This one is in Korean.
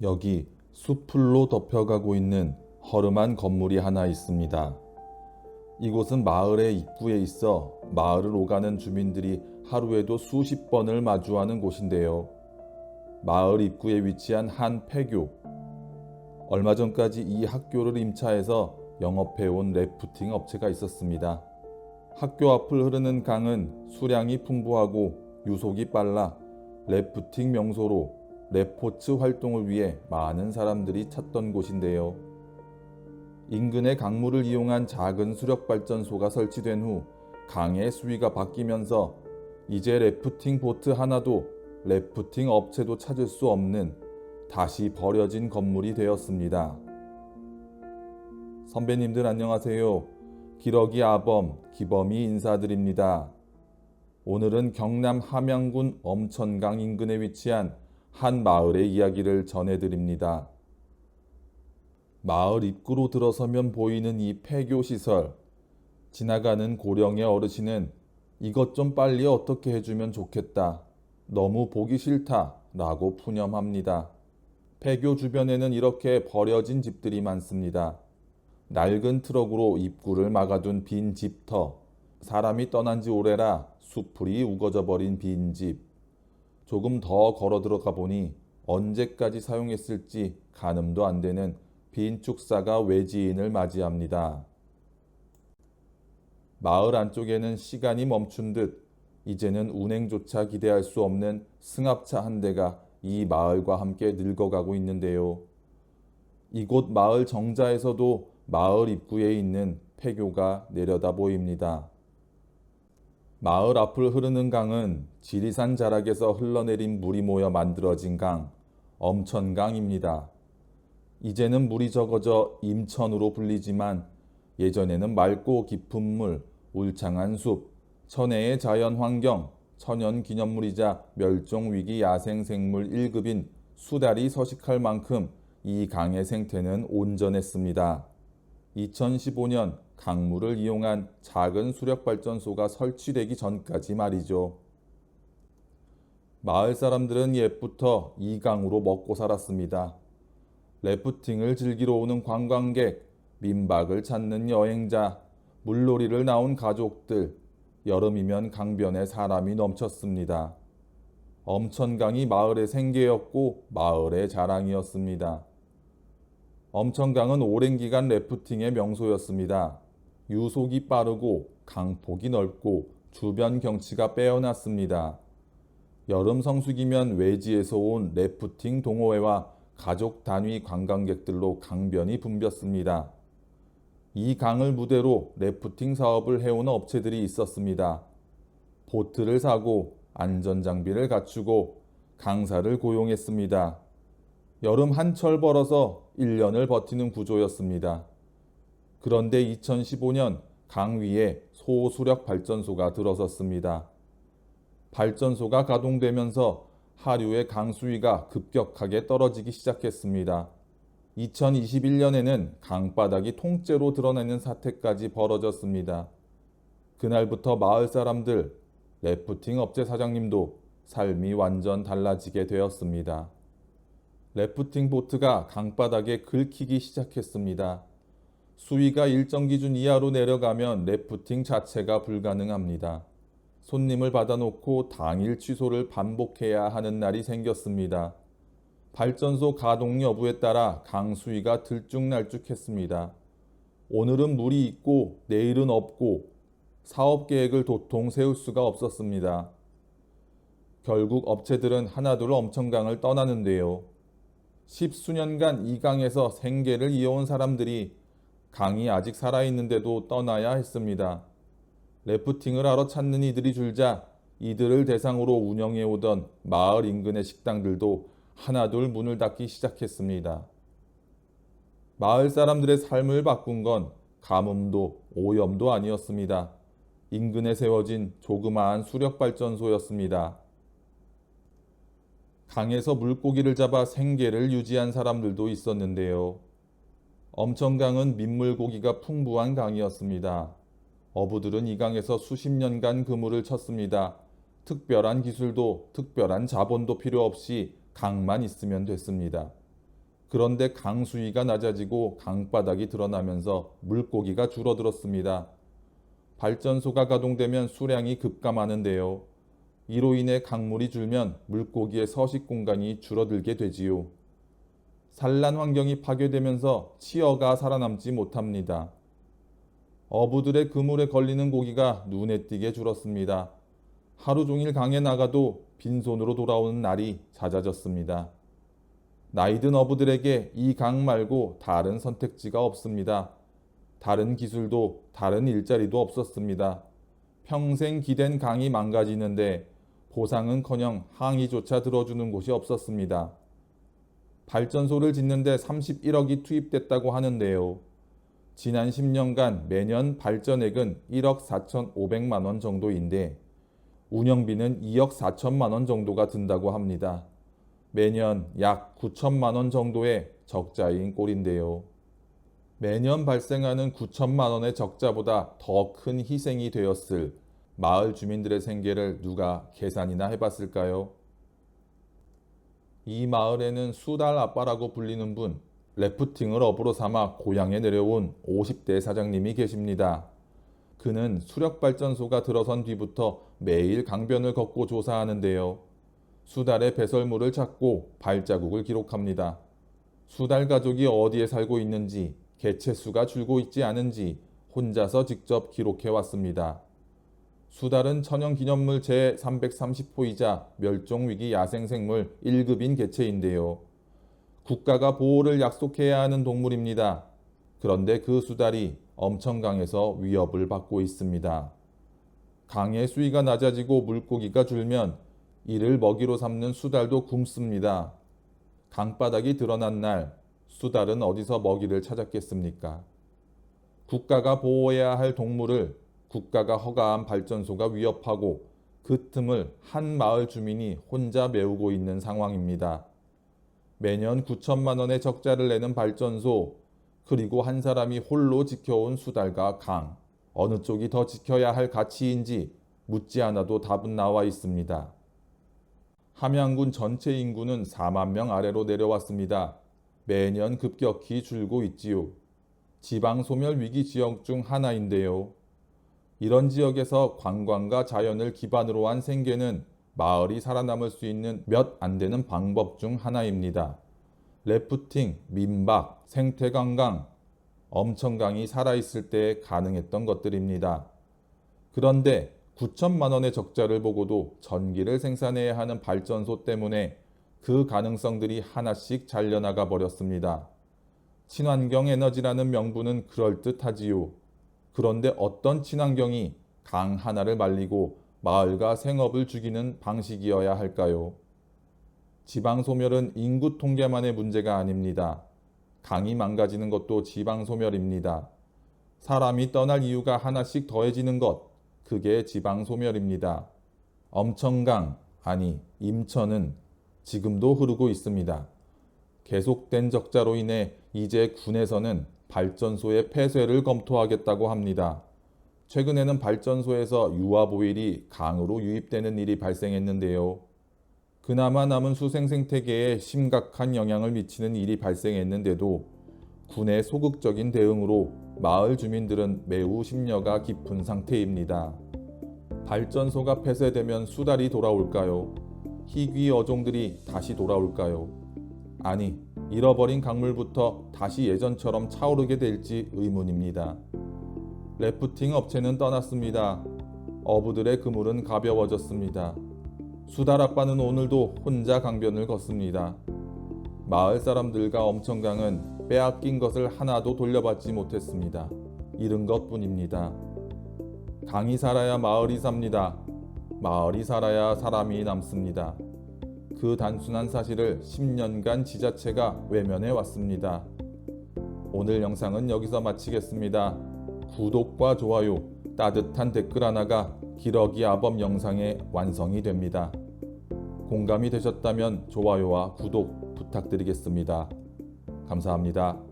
여기 숲풀로 덮여가고 있는 허름한 건물이 하나 있습니다. 이곳은 마을의 입구에 있어 마을을 오가는 주민들이 하루에도 수십 번을 마주하는 곳인데요. 마을 입구에 위치한 한 폐교. 얼마 전까지 이 학교를 임차해서 영업해온 래프팅 업체가 있었습니다. 학교 앞을 흐르는 강은 수량이 풍부하고 유속이 빨라 래프팅 명소로 래포츠 활동을 위해 많은 사람들이 찾던 곳인데요. 인근의 강물을 이용한 작은 수력발전소가 설치된 후 강의 수위가 바뀌면서 이제 래프팅 보트 하나도 래프팅 업체도 찾을 수 없는 다시 버려진 건물이 되었습니다. 선배님들 안녕하세요. 기러기 아범 기범이 인사드립니다. 오늘은 경남 함양군 엄천강 인근에 위치한 한 마을의 이야기를 전해드립니다. 마을 입구로 들어서면 보이는 이 폐교 시설. 지나가는 고령의 어르신은 이것 좀 빨리 어떻게 해주면 좋겠다. 너무 보기 싫다. 라고 푸념합니다. 폐교 주변에는 이렇게 버려진 집들이 많습니다. 낡은 트럭으로 입구를 막아둔 빈 집터, 사람이 떠난 지 오래라 수풀이 우거져 버린 빈 집. 조금 더 걸어 들어가 보니 언제까지 사용했을지 가늠도 안 되는 빈 축사가 외지인을 맞이합니다. 마을 안쪽에는 시간이 멈춘 듯 이제는 운행조차 기대할 수 없는 승합차 한 대가 이 마을과 함께 늙어가고 있는데요. 이곳 마을 정자에서도 마을 입구에 있는 폐교가 내려다 보입니다. 마을 앞을 흐르는 강은 지리산 자락에서 흘러내린 물이 모여 만들어진 강, 엄천강입니다. 이제는 물이 적어져 임천으로 불리지만 예전에는 맑고 깊은 물, 울창한 숲, 천혜의 자연 환경, 천연 기념물이자 멸종위기 야생생물 1급인 수달이 서식할 만큼 이 강의 생태는 온전했습니다. 2015년 강물을 이용한 작은 수력발전소가 설치되기 전까지 말이죠. 마을 사람들은 옛부터 이 강으로 먹고 살았습니다. 래프팅을 즐기러 오는 관광객, 민박을 찾는 여행자, 물놀이를 나온 가족들, 여름이면 강변에 사람이 넘쳤습니다. 엄천강이 마을의 생계였고 마을의 자랑이었습니다. 엄천강은 오랜 기간 래프팅의 명소였습니다. 유속이 빠르고 강폭이 넓고 주변 경치가 빼어났습니다. 여름 성수기면 외지에서 온 래프팅 동호회와 가족 단위 관광객들로 강변이 붐볐습니다. 이 강을 무대로 래프팅 사업을 해오는 업체들이 있었습니다. 보트를 사고 안전장비를 갖추고 강사를 고용했습니다. 여름 한철 벌어서 1년을 버티는 구조였습니다. 그런데 2015년 강 위에 소수력 발전소가 들어섰습니다. 발전소가 가동되면서 하류의 강 수위가 급격하게 떨어지기 시작했습니다. 2021년에는 강바닥이 통째로 드러내는 사태까지 벌어졌습니다. 그날부터 마을 사람들, 래프팅 업체 사장님도 삶이 완전 달라지게 되었습니다. 래프팅 보트가 강바닥에 긁히기 시작했습니다. 수위가 일정 기준 이하로 내려가면 래프팅 자체가 불가능합니다. 손님을 받아놓고 당일 취소를 반복해야 하는 날이 생겼습니다. 발전소 가동 여부에 따라 강 수위가 들쭉날쭉했습니다. 오늘은 물이 있고 내일은 없고 사업 계획을 도통 세울 수가 없었습니다. 결국 업체들은 하나둘 엄천강을 떠나는데요. 10수년간 이 강에서 생계를 이어온 사람들이 강이 아직 살아있는데도 떠나야 했습니다. 래프팅을 하러 찾는 이들이 줄자 이들을 대상으로 운영해오던 마을 인근의 식당들도 하나둘 문을 닫기 시작했습니다. 마을 사람들의 삶을 바꾼 건 가뭄도 오염도 아니었습니다. 인근에 세워진 조그마한 수력발전소였습니다. 강에서 물고기를 잡아 생계를 유지한 사람들도 있었는데요. 엄천강은 민물고기가 풍부한 강이었습니다. 어부들은 이 강에서 수십 년간 그물을 쳤습니다. 특별한 기술도 특별한 자본도 필요 없이 강만 있으면 됐습니다. 그런데 강 수위가 낮아지고 강바닥이 드러나면서 물고기가 줄어들었습니다. 발전소가 가동되면 수량이 급감하는데요. 이로 인해 강물이 줄면 물고기의 서식 공간이 줄어들게 되지요. 산란 환경이 파괴되면서 치어가 살아남지 못합니다. 어부들의 그물에 걸리는 고기가 눈에 띄게 줄었습니다. 하루 종일 강에 나가도 빈손으로 돌아오는 날이 잦아졌습니다. 나이든 어부들에게 이 강 말고 다른 선택지가 없습니다. 다른 기술도 다른 일자리도 없었습니다. 평생 기댄 강이 망가지는데 보상은커녕 항의조차 들어주는 곳이 없었습니다. 발전소를 짓는데 31억이 투입됐다고 하는데요. 지난 10년간 매년 발전액은 1억 4,500만 원 정도인데 운영비는 2억 4천만 원 정도가 든다고 합니다. 매년 약 9천만 원 정도의 적자인 꼴인데요. 매년 발생하는 9천만 원의 적자보다 더 큰 희생이 되었을 마을 주민들의 생계를 누가 계산이나 해봤을까요? 이 마을에는 수달 아빠라고 불리는 분, 래프팅을 업으로 삼아 고향에 내려온 50대 사장님이 계십니다. 그는 수력발전소가 들어선 뒤부터 매일 강변을 걷고 조사하는데요. 수달의 배설물을 찾고 발자국을 기록합니다. 수달 가족이 어디에 살고 있는지, 개체수가 줄고 있지 않은지 혼자서 직접 기록해 왔습니다. 수달은 천연기념물 제330호이자 멸종위기 야생생물 1급인 개체인데요. 국가가 보호를 약속해야 하는 동물입니다. 그런데 그 수달이 엄청강에서 위협을 받고 있습니다. 강의 수위가 낮아지고 물고기가 줄면 이를 먹이로 삼는 수달도 굶습니다. 강바닥이 드러난 날 수달은 어디서 먹이를 찾았겠습니까? 국가가 보호해야 할 동물을 국가가 허가한 발전소가 위협하고 그 틈을 한 마을 주민이 혼자 메우고 있는 상황입니다. 매년 9천만 원의 적자를 내는 발전소, 그리고 한 사람이 홀로 지켜온 수달과 강, 어느 쪽이 더 지켜야 할 가치인지 묻지 않아도 답은 나와 있습니다. 함양군 전체 인구는 4만 명 아래로 내려왔습니다. 매년 급격히 줄고 있지요. 지방 소멸 위기 지역 중 하나인데요. 이런 지역에서 관광과 자연을 기반으로 한 생계는 마을이 살아남을 수 있는 몇 안 되는 방법 중 하나입니다. 래프팅, 민박, 생태관광, 엄청강이 살아있을 때 가능했던 것들입니다. 그런데 9천만 원의 적자를 보고도 전기를 생산해야 하는 발전소 때문에 그 가능성들이 하나씩 잘려나가 버렸습니다. 친환경 에너지라는 명분은 그럴듯하지요. 그런데 어떤 친환경이 강 하나를 말리고 마을과 생업을 죽이는 방식이어야 할까요? 지방 소멸은 인구 통계만의 문제가 아닙니다. 강이 망가지는 것도 지방 소멸입니다. 사람이 떠날 이유가 하나씩 더해지는 것, 그게 지방 소멸입니다. 엄청강, 아니 임천은 지금도 흐르고 있습니다. 계속된 적자로 인해 이제 군에서는 발전소의 폐쇄를 검토하겠다고 합니다. 최근에는 발전소에서 유아보일이 강으로 유입되는 일이 발생했는데요. 그나마 남은 수생생태계에 심각한 영향을 미치는 일이 발생했는데도 군의 소극적인 대응으로 마을 주민들은 매우 심려가 깊은 상태입니다. 발전소가 폐쇄되면 수달이 돌아올까요? 희귀 어종들이 다시 돌아올까요? 아니, 잃어버린 강물부터 다시 예전처럼 차오르게 될지 의문입니다. 래프팅 업체는 떠났습니다. 어부들의 그물은 가벼워졌습니다. 수달 아빠는 오늘도 혼자 강변을 걷습니다. 마을 사람들과 엄청강은 빼앗긴 것을 하나도 돌려받지 못했습니다. 잃은 것뿐입니다. 강이 살아야 마을이 삽니다. 마을이 살아야 사람이 남습니다. 그 단순한 사실을 10년간 지자체가 외면해 왔습니다. 오늘 영상은 여기서 마치겠습니다. 구독과 좋아요, 따뜻한 댓글 하나가 기러기 아범 영상의 완성이 됩니다. 공감이 되셨다면 좋아요와 구독 부탁드리겠습니다. 감사합니다.